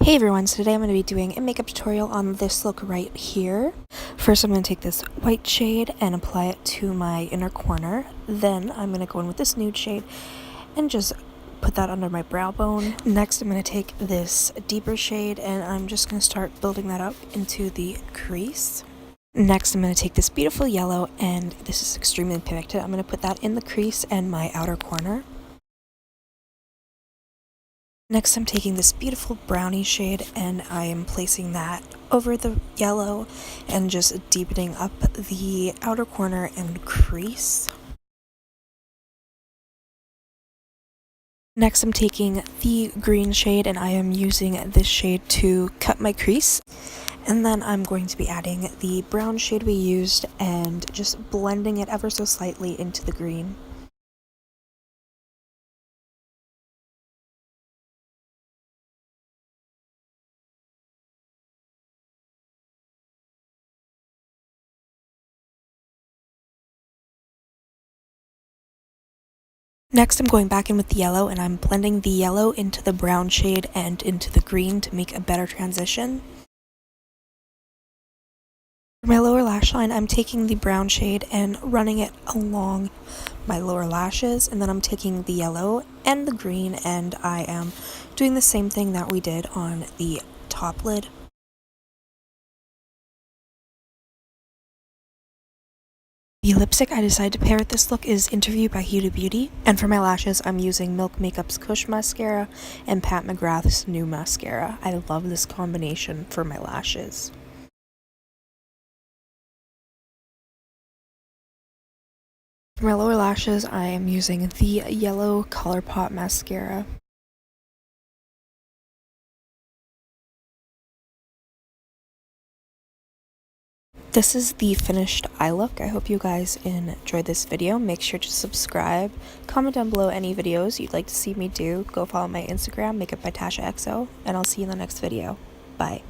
Hey everyone, so today I'm going to be doing a makeup tutorial on this look right here. First I'm going to take this white shade and apply it to my inner corner. Then I'm going to go in with this nude shade and just put that under my brow bone. Next I'm going to take this deeper shade and I'm just going to start building that up into the crease. Next I'm going to take this beautiful yellow, and this is extremely pigmented. I'm going to put that in the crease and my outer corner. Next I'm taking this beautiful brownie shade and I am placing that over the yellow and just deepening up the outer corner and crease. Next I'm taking the green shade and I am using this shade to cut my crease. And then I'm going to be adding the brown shade we used and just blending it ever so slightly into the green. Next I'm going back in with the yellow and I'm blending the yellow into the brown shade and into the green to make a better transition. For my lower lash line, I'm taking the brown shade and running it along my lower lashes, and then I'm taking the yellow and the green and I am doing the same thing that we did on the top lid. The lipstick I decided to pair with this look is Interview by Huda Beauty, and for my lashes I'm using Milk Makeup's Kush Mascara and Pat McGrath's New Mascara. I love this combination for my lashes. For my lower lashes I am using the yellow ColourPop mascara. This is the finished eye look. I hope you guys enjoyed this video. Make sure to subscribe. Comment down below any videos you'd like to see me do. Go follow my Instagram, Makeup by Tasha XO, and I'll see you in the next video. Bye.